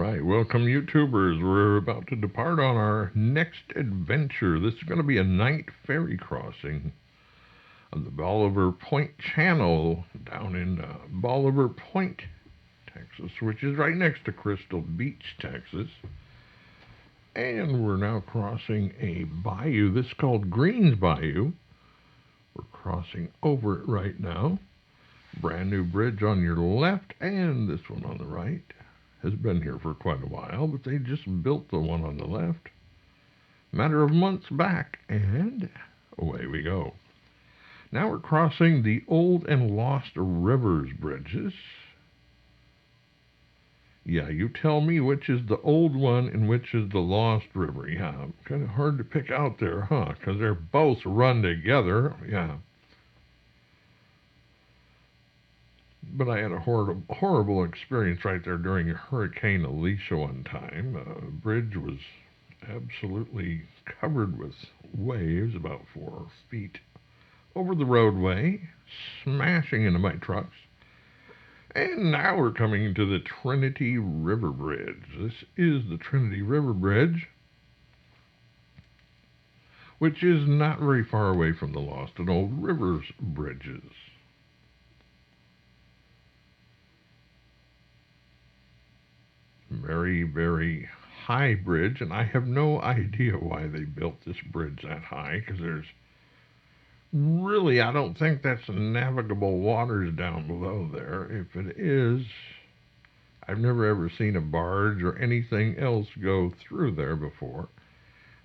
right, welcome YouTubers. We're about to depart on our next adventure. This is going to be a night ferry crossing of the Bolivar Point Channel down in Bolivar Point, Texas, which is right next to Crystal Beach, Texas. And we're now crossing a bayou. This is called Green's Bayou. We're crossing over it right now. Brand new bridge on your left and this one on the right. Has been here for quite a while, but they just built the one on the left matter of months back, and away we go. Now we're crossing the Old and Lost Rivers bridges. Yeah, you tell me which is the old one and which is the Lost River. Yeah, kind of hard to pick out there, huh? Because they're both run together. Yeah. But I had a horrible experience right there during Hurricane Alicia one time. The bridge was absolutely covered with waves, about 4 feet over the roadway, smashing into my trucks. And now we're coming to the Trinity River Bridge. This is the Trinity River Bridge, which is not very far away from the Lost and Old Rivers bridges. Very, very high bridge, and I have no idea why they built this bridge that high, because there's really, I don't think that's navigable waters down below there. If it is, I've never ever seen a barge or anything else go through there before.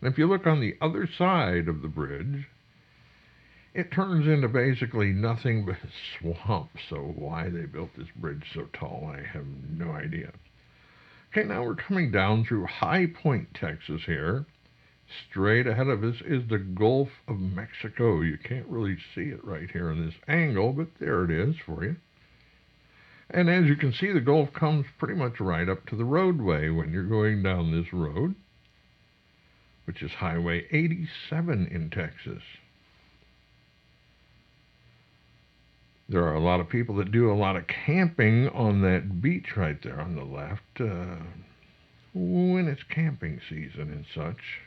And if you look on the other side of the bridge, it turns into basically nothing but swamp. So why they built this bridge so tall, I have no idea. Okay, now we're coming down through High Point, Texas here. Straight ahead of us is the Gulf of Mexico. You can't really see it right here in this angle, but there it is for you. And as you can see, the Gulf comes pretty much right up to the roadway when you're going down this road, which is Highway 87 in Texas. There are a lot of people that do a lot of camping on that beach right there on the left when it's camping season and such.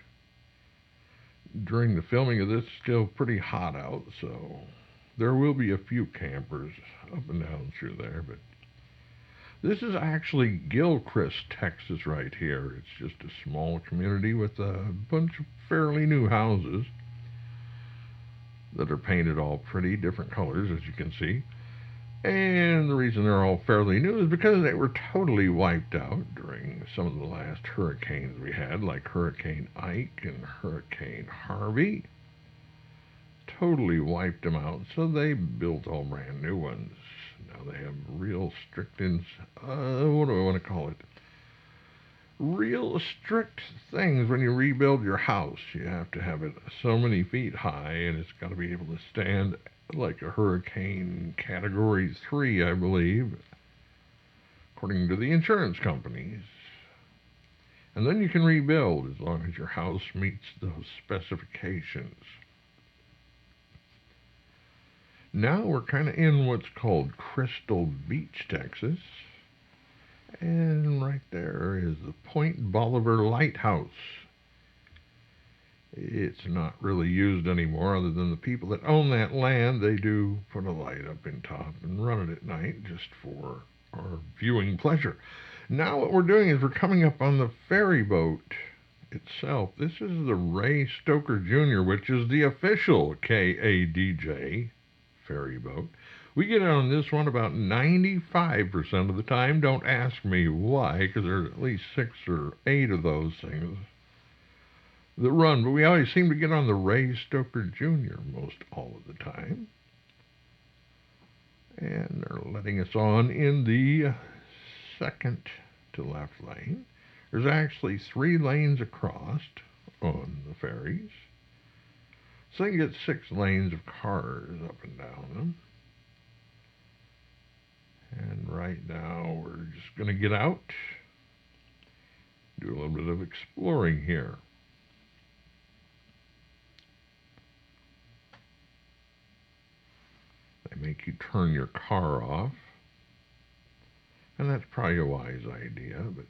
During the filming of this, it's still pretty hot out, so there will be a few campers up and down through there. But this is actually Gilchrist, Texas right here. It's just a small community with a bunch of fairly new houses that are painted all pretty different colors, as you can see. And the reason they're all fairly new is because they were totally wiped out during some of the last hurricanes we had, like Hurricane Ike and Hurricane Harvey. Totally wiped them out, so they built all brand new ones. Now they have real strict, what do I want to call it? Real strict things when you rebuild your house. You have to have it so many feet high, and it's got to be able to stand like a hurricane category 3, I believe, according to the insurance companies. And then you can rebuild as long as your house meets those specifications. Now we're kind of in what's called Crystal Beach, Texas. And right there is the Point Bolivar Lighthouse. It's not really used anymore, other than the people that own that land. They do put a light up in top and run it at night just for our viewing pleasure. Now what we're doing is we're coming up on the ferry boat itself. This is the Ray Stoker Jr., which is the official KADJ ferry boat. We get on this one about 95% of the time. Don't ask me why, because there's at least 6 or 8 of those things that run. But we always seem to get on the Ray Stoker Jr. most all of the time. And they're letting us on in the second to left lane. There's actually 3 lanes across on the ferries. So you get 6 lanes of cars up and down them. And right now we're just going to get out, do a little bit of exploring here. They make you turn your car off, and that's probably a wise idea, but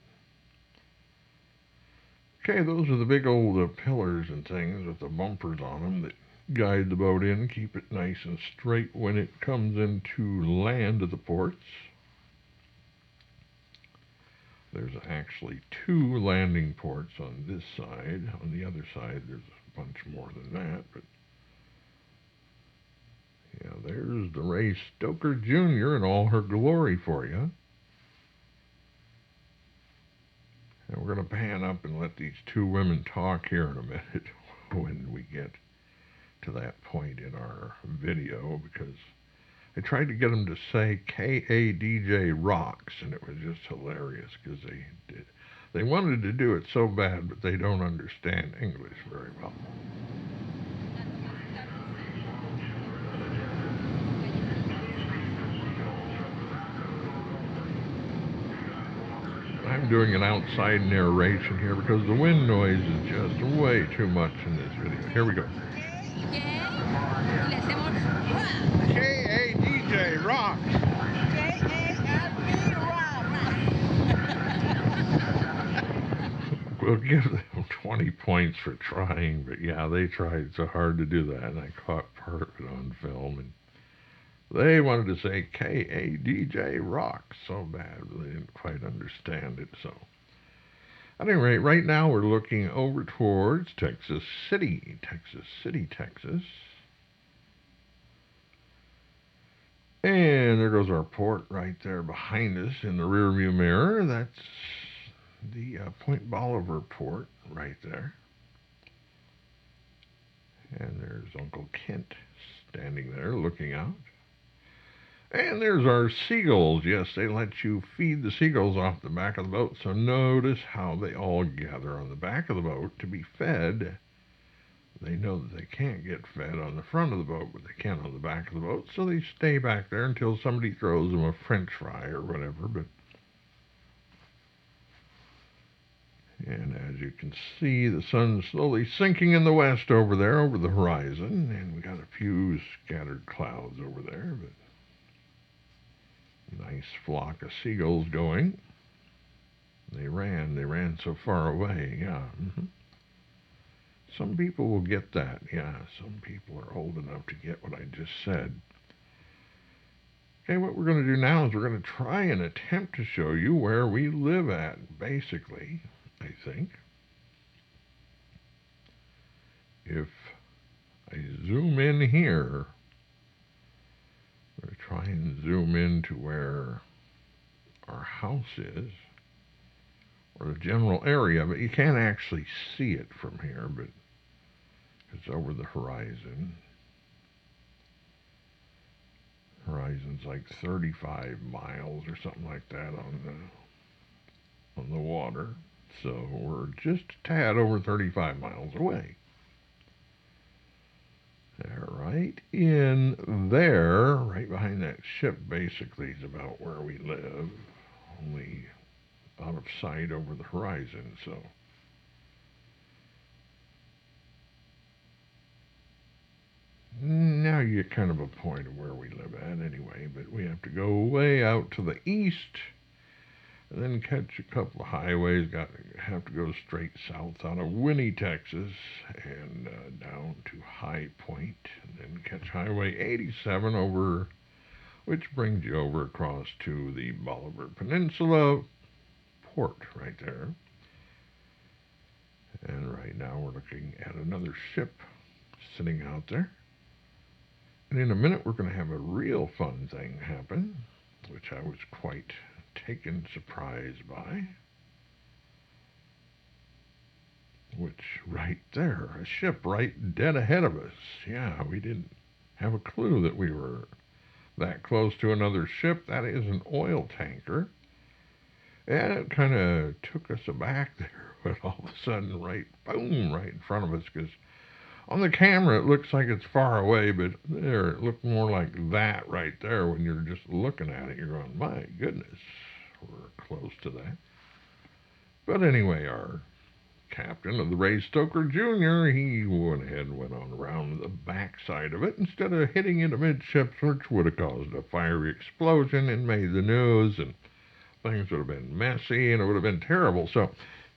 Okay, those are the big old pillars and things with the bumpers on them that guide the boat in, keep it nice and straight when it comes into land at the ports. There's actually 2 landing ports on this side. On the other side, there's a bunch more than that, but yeah, there's the Ray Stoker Jr. in all her glory for you. And we're going to pan up and let these 2 women talk here in a minute when we get to that point in our video, because I tried to get them to say KADJ rocks, and it was just hilarious because they wanted to do it so bad, but they don't understand English very well. I'm doing an outside narration here because the wind noise is just way too much in this video. Here we go. KADJ rocks. We'll give them 20 points for trying, but yeah, they tried so hard to do that, and I caught part of it on film, and they wanted to say KADJ rocks so bad, but they didn't quite understand it, so. At any rate, right now we're looking over towards Texas City, Texas. And there goes our port right there behind us in the rearview mirror. That's the Point Bolivar port right there. And there's Uncle Kent standing there looking out. And there's our seagulls. Yes, they let you feed the seagulls off the back of the boat. So notice how they all gather on the back of the boat to be fed. They know that they can't get fed on the front of the boat, but they can on the back of the boat. So they stay back there until somebody throws them a French fry or whatever. And as you can see, the sun's slowly sinking in the west over there, over the horizon. And we got a few scattered clouds over there, but nice flock of seagulls going. They ran so far away, yeah. Some people will get that, yeah. Some people are old enough to get what I just said. Okay, what we're going to do now is we're going to try and attempt to show you where we live at, basically, I think. If I zoom in here, I'm going to try and zoom into where our house is, or the general area, but you can't actually see it from here, but it's over the horizon. Horizon's like 35 miles or something like that on the water. So we're just a tad over 35 miles away. They're right in there, right behind that ship, basically, is about where we live. Only out of sight over the horizon, so. Now you get kind of a point of where we live at anyway, but we have to go way out to the east and then catch a couple of highways. Have to go straight south out of Winnie, Texas, and down to High Point, and then catch Highway 87 over, which brings you over across to the Bolivar Peninsula port right there. And right now we're looking at another ship sitting out there. And in a minute we're going to have a real fun thing happen, which I was quite taken surprise by. Which, right there, a ship right dead ahead of us. Yeah, we didn't have a clue that we were that close to another ship. That is an oil tanker. And it kind of took us aback there, but all of a sudden, boom, right in front of us, because on the camera it looks like it's far away, but there, it looked more like that right there when you're just looking at it. You're going, my goodness, we're close to that. But anyway, our captain of the Ray Stoker Jr., he went ahead and went on around the back side of it instead of hitting into midships, which would have caused a fiery explosion and made the news, and things would have been messy, and it would have been terrible. So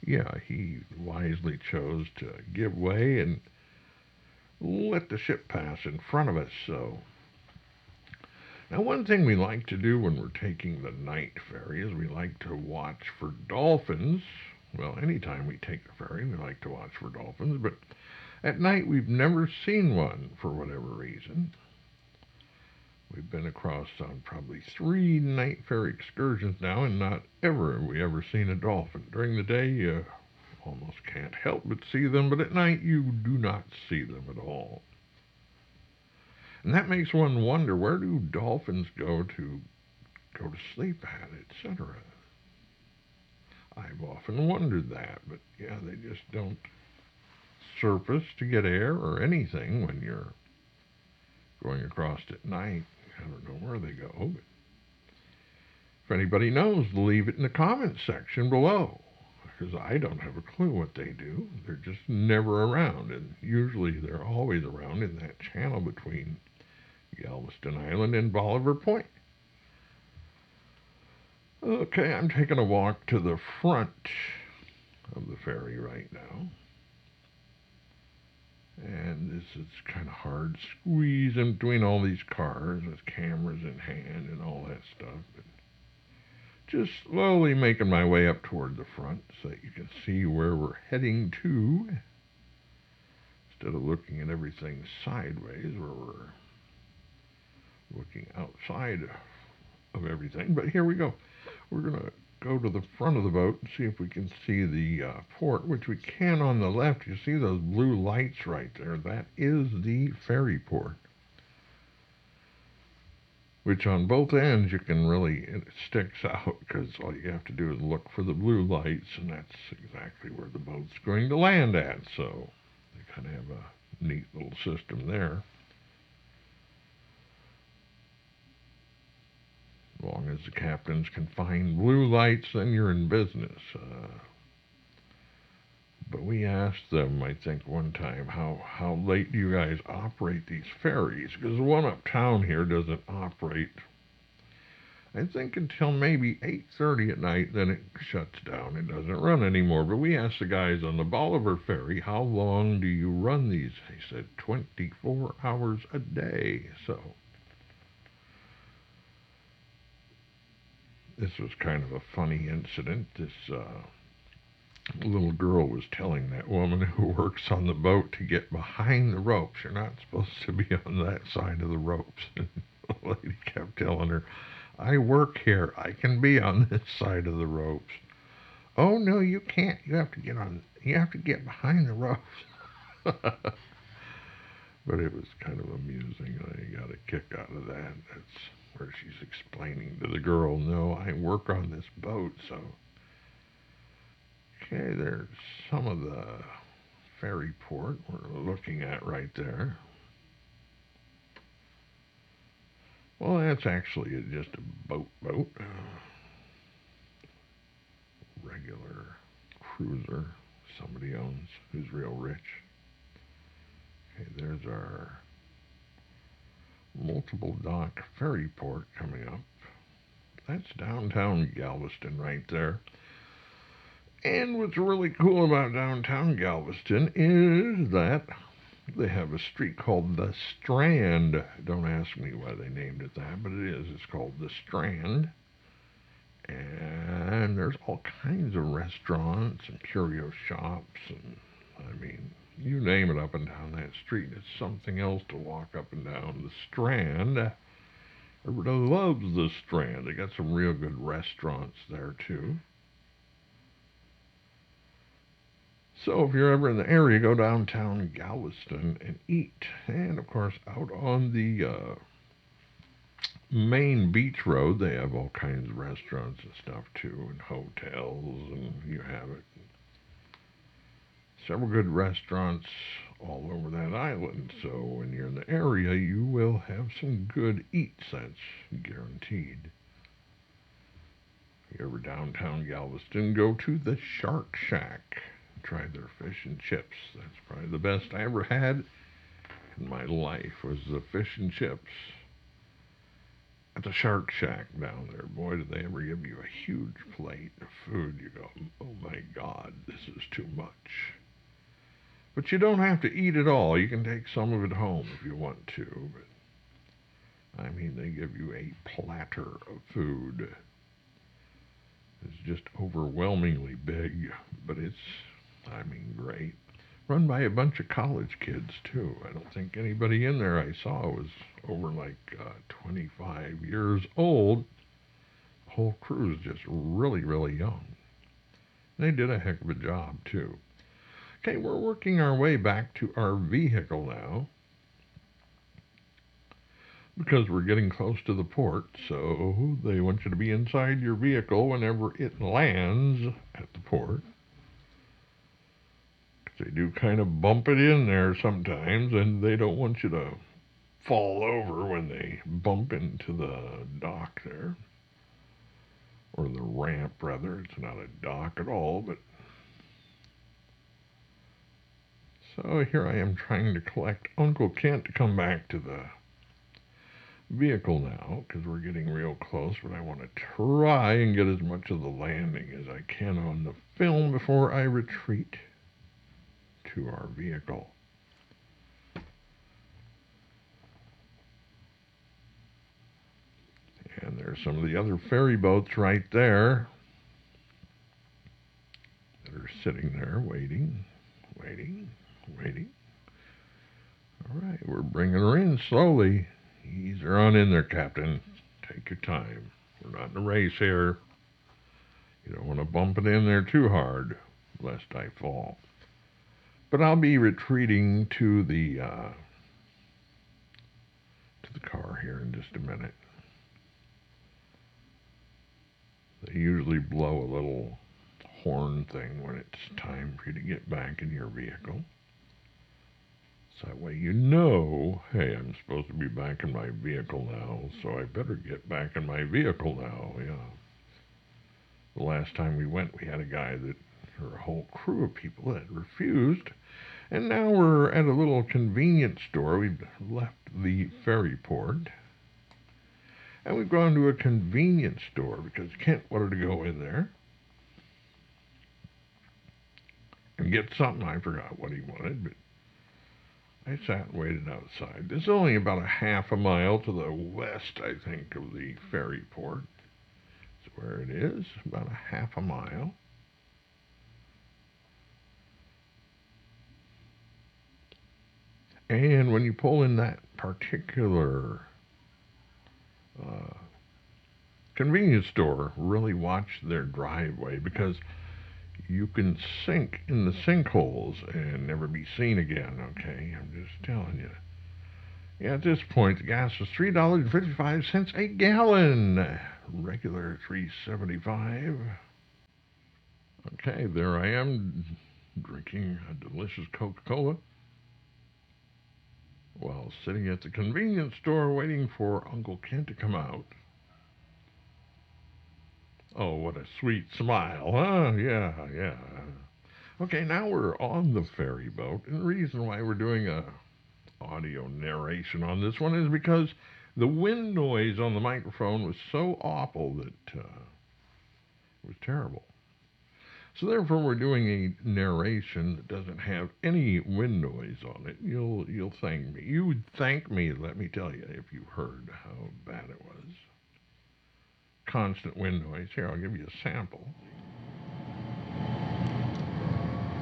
Yeah, he wisely chose to give way and let the ship pass in front of us. So, now one thing we like to do when we're taking the night ferry is we like to watch for dolphins. Well, anytime we take the ferry, we like to watch for dolphins, but at night we've never seen one for whatever reason. We've been across on probably 3 night ferry excursions now, and not ever have we ever seen a dolphin. During the day, you almost can't help but see them, but at night you do not see them at all. And that makes one wonder, where do dolphins go to sleep at, etc. I've often wondered that, but yeah, they just don't surface to get air or anything when you're going across at night. I don't know where they go, but if anybody knows, leave it in the comments section below, because I don't have a clue what they do. They're just never around, and usually they're always around in that channel between Galveston Island and Bolivar Point. Okay, I'm taking a walk to the front of the ferry right now. And this is kind of hard squeezing between all these cars with cameras in hand and all that stuff. But just slowly making my way up toward the front so that you can see where we're heading to, instead of looking at everything sideways where we're looking outside of everything. But here we go. We're going to go to the front of the boat and see if we can see the port, which we can on the left. You see those blue lights right there? That is the ferry port, which on both ends you can really, it sticks out because all you have to do is look for the blue lights, and that's exactly where the boat's going to land at. So they kind of have a neat little system there. As long as the captains can find blue lights, then you're in business. But we asked them, I think, one time, how late do you guys operate these ferries? Because the one uptown here doesn't operate, I think, until maybe 8:30 at night. Then it shuts down. It doesn't run anymore. But we asked the guys on the Bolivar ferry, how long do you run these? They said 24 hours a day. So this was kind of a funny incident. This little girl was telling that woman who works on the boat to get behind the ropes. You're not supposed to be on that side of the ropes. And the lady kept telling her, I work here. I can be on this side of the ropes. Oh, no, you can't. You have to get behind the ropes. But it was kind of amusing. I got a kick out of that. That's where she's explaining to the girl, no, I work on this boat, so. Okay, there's some of the ferry port we're looking at right there. Well, that's actually just a boat. Regular cruiser somebody owns who's real rich. Okay, there's our multiple dock ferry port coming up. That's downtown Galveston right there. And what's really cool about downtown Galveston is that they have a street called the Strand. Don't ask me why they named it that, but it is. It's called the Strand. And there's all kinds of restaurants and curio shops, and I mean, you name it up and down that street. It's something else to walk up and down the Strand. Everybody loves the Strand. They got some real good restaurants there, too. So if you're ever in the area, go downtown Galveston and eat. And, of course, out on the main beach road, they have all kinds of restaurants and stuff, too, and hotels, and you have it. Several good restaurants all over that island. So when you're in the area, you will have some good eats, that's guaranteed. If you're ever downtown Galveston, go to the Shark Shack. Try their fish and chips. That's probably the best I ever had in my life, was the fish and chips at the Shark Shack down there, boy, do they ever give you a huge plate of food. You go, oh my God, this is too much. But you don't have to eat it all. You can take some of it home if you want to. But, I mean, they give you a platter of food. It's just overwhelmingly big, but it's, I mean, great. Run by a bunch of college kids, too. I don't think anybody in there I saw was over like 25 years old. The whole crew is just really, really young. They did a heck of a job, too. Okay, we're working our way back to our vehicle now because we're getting close to the port, so they want you to be inside your vehicle whenever it lands at the port. They do kind of bump it in there sometimes, and they don't want you to fall over when they bump into the dock there, or the ramp, rather. It's not a dock at all, but... So here I am trying to collect Uncle Kent to come back to the vehicle now, because we're getting real close, but I want to try and get as much of the landing as I can on the film before I retreat to our vehicle. And there's some of the other ferry boats right there that are sitting there waiting. All right, we're bringing her in slowly. Ease her on in there, Captain. Take your time. We're not in a race here. You don't want to bump it in there too hard, lest I fall. But I'll be retreating to the car here in just a minute. They usually blow a little horn thing when it's time for you to get back in your vehicle. So that way you know, hey, I'm supposed to be back in my vehicle now, so I better get back in my vehicle now, yeah. The last time we went, we had a guy or a whole crew of people that refused, and now we're at a little convenience store. We've left the ferry port, and we've gone to a convenience store because Kent wanted to go in there and get something. I forgot what he wanted, but I sat and waited outside. This is only about a half a mile to the west, I think, of the ferry port. That's where it is, about a half a mile. And when you pull in that particular convenience store, really watch their driveway, because you can sink in the sinkholes and never be seen again, okay? I'm just telling you. Yeah, at this point, the gas is $3.55 a gallon. Regular $3.75. Okay, there I am, drinking a delicious Coca-Cola while sitting at the convenience store waiting for Uncle Kent to come out. Oh, what a sweet smile, huh? Yeah. Okay, now we're on the ferry boat, and the reason why we're doing a audio narration on this one is because the wind noise on the microphone was so awful that it was terrible. So therefore, we're doing a narration that doesn't have any wind noise on it. You'll thank me. You would thank me, let me tell you, if you heard how bad it was. Constant wind noise. Here, I'll give you a sample.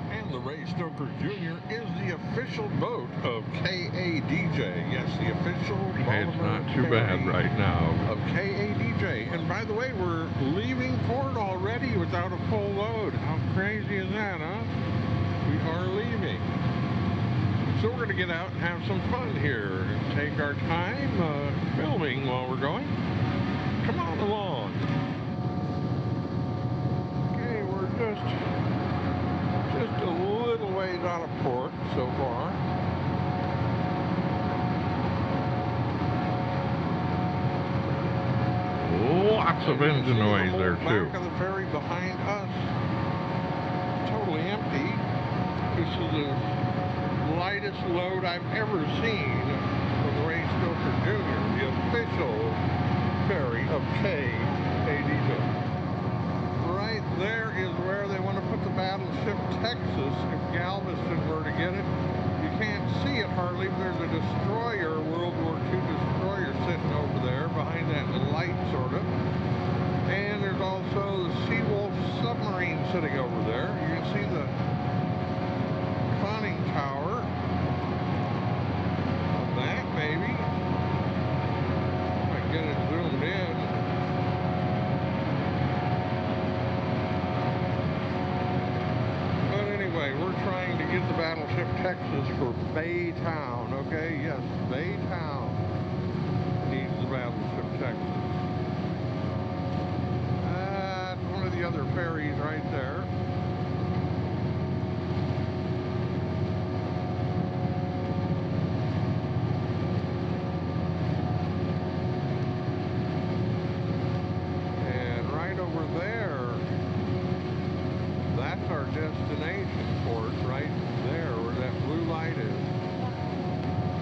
And the Ray Stoker Jr. is the official boat of KADJ. Yes, the official Bolivar. It's not too bad right now. Of KADJ. And by the way, we're leaving port already without a full load. How crazy is that, huh? We are leaving. So we're going to get out and have some fun here and take our time filming while we're going. Come on along. Okay, we're just a little ways out of port so far. Lots of engine noise there too. The back of the ferry behind us, totally empty. This is the lightest load I've ever seen from the Ray Stoker Jr., the official KADJ. Right there is where they want to put the battleship Texas if Galveston were to get it. You can't see it hardly, but there's a destroyer, World War II destroyer sitting over there behind that light, sort of. And there's also the Seawolf submarine sitting over there. You can see the conning tower. That, maybe. Might get it zoomed in. But anyway, we're trying to get the battleship Texas for Baytown, okay? Yes, Baytown needs the battleship Texas. That's one of the other ferries right there. And right over there, that's our destination port, right there where that blue light is.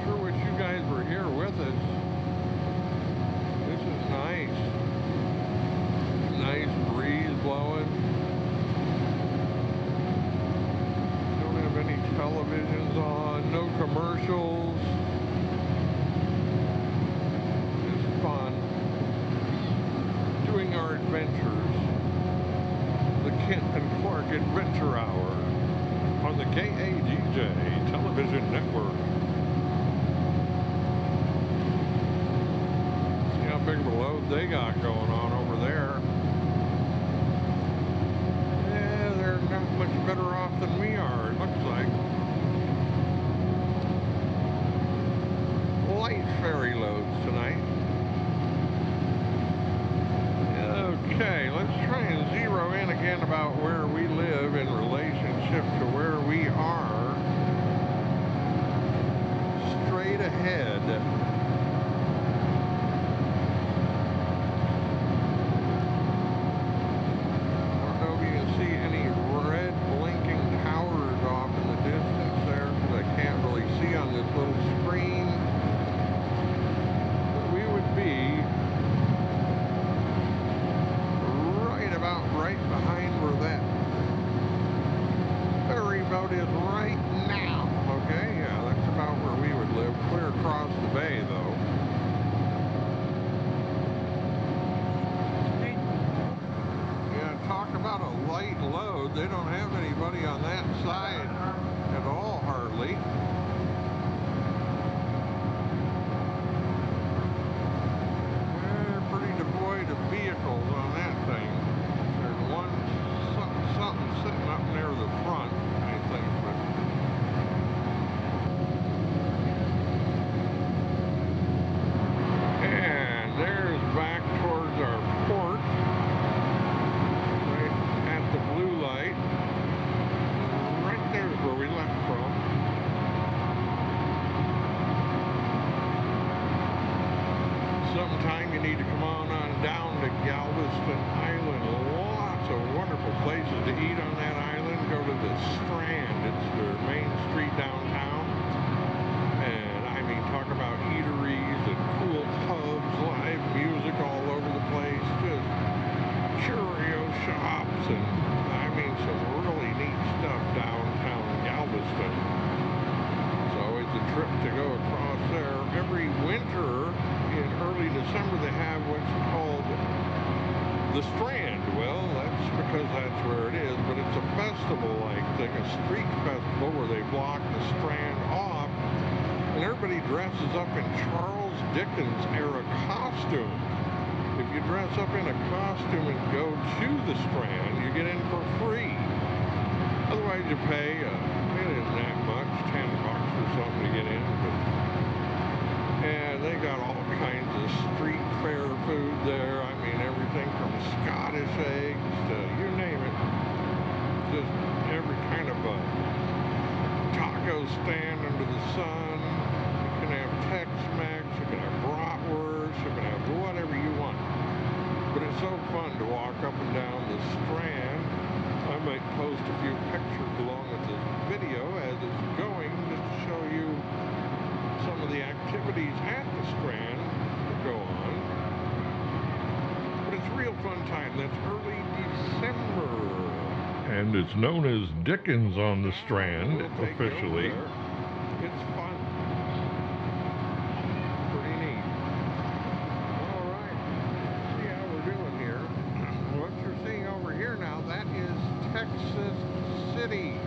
Sure wish you guys were here with us. This is nice. Nice breeze blowing. Don't have any televisions on, no commercials. Just fun. Doing our adventures. The Kent and Klark Adventure Hour on the KADJ television network. See how big of a load they got going on over there. Yeah, they're not much better off than we are, it looks like. Light ferry loads tonight. Okay, let's try and zero in again about where we live in relationship to where we are. Straight ahead. I don't know if you can see any red blinking towers off in the distance there, because I can't really see on this little screen. But we would be about right behind where that ferry boat is right now. Okay, yeah, that's about where we would live. Clear across the bay, though. Yeah, talk about a light load. They don't have anybody on that side at all, hardly. They're pretty devoid of vehicles on that thing. Something sitting up near the front, I think, but and there's back towards our port, right at the blue light. Right there's where we left from. Sometime you need to come on down to Galveston Island. Lots of wonderful places to eat on that island. Go to the Strand. It's their main street downtown. And I mean, talk about eateries and cool pubs, live music all over the place. Just curio shops and I mean some really neat stuff downtown Galveston. It's always a trip to go across there. Every winter in early December they have what's called the Strand. Well, that's because that's where it is, but it's a festival-like thing, a street festival where they block the Strand off, and everybody dresses up in Charles Dickens era costumes. If you dress up in a costume and go to the Strand, you get in for free. Otherwise, you pay. It isn't that much, $10 or something to get in, but. And they got all kinds of street fair food there. I mean, everything from Scottish eggs to you name it. Just every kind of a taco stand under the sun. You can have Tex-Mex, you can have bratwurst, you can have whatever you want. But it's so fun to walk up and down the Strand. I might post a few pictures along with this video as it's going, just to show you some of the activities at the Strand that go on. time. That's early December. And it's known as Dickens on the Strand, officially. It's fun. Pretty neat. All right. See how we're doing here. What you're seeing over here now, that is Texas City.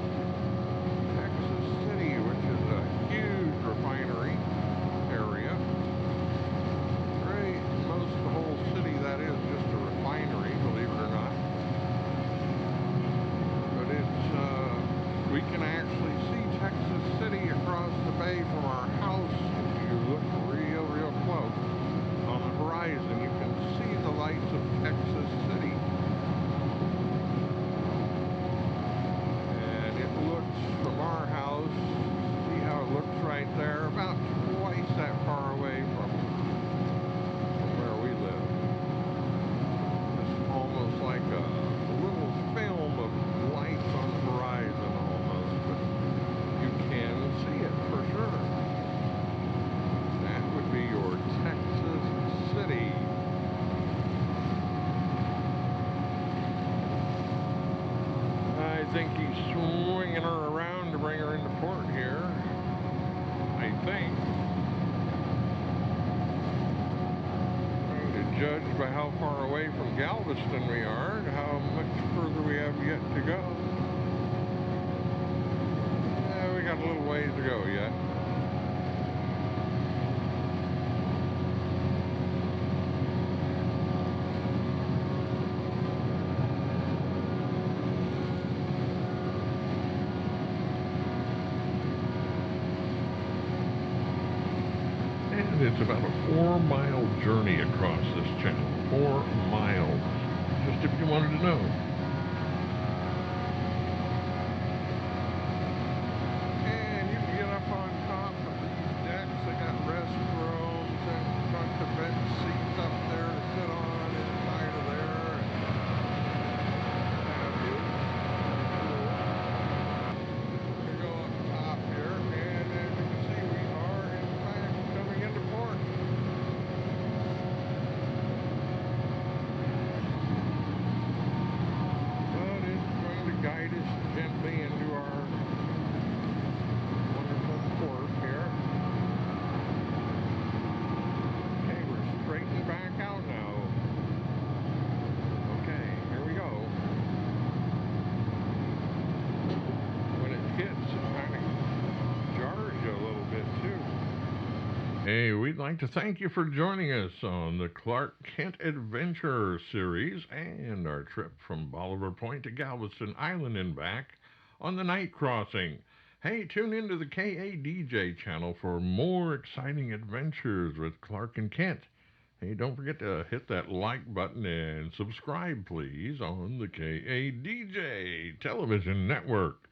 Texas City, which is a huge refinery area. Right, most of the whole city, that is just a refinery, believe it or not. But we can actually see Texas City across the bay from our house. If you look real close on the horizon, you can see the lights of Texas City. And it looks from our house, see how it looks right there, about twice that far away from where we live. It's almost like a little film of lights on the horizon almost, but you can see it for sure. That would be your Texas City. I think he's swinging her around to bring her into port here. I think. To judge by how far away from Galveston we are, and how much further we have yet to go. We got a little ways to go yet. And it's about a 4-mile journey across this channel. 4 miles. Just if you wanted to know. And you can get up on top of these decks. They got restrooms and a bunch of bench seats up there to sit on inside of there. We go up top here, and as you can see, we are in fact coming into port. But it's going to guide us gently into our wonderful port here. Okay, we're straightening back out now. Okay, here we go. When it hits, it kind of jars you a little bit too. Hey, we'd like to thank you for joining us on the Klark Kent Adventure Series and our trip from Bolivar Point to Galveston Island and back on the night crossing. Hey, tune into the KADJ channel for more exciting adventures with Klark and Kent. Hey, don't forget to hit that like button and subscribe, please, on the KADJ television network.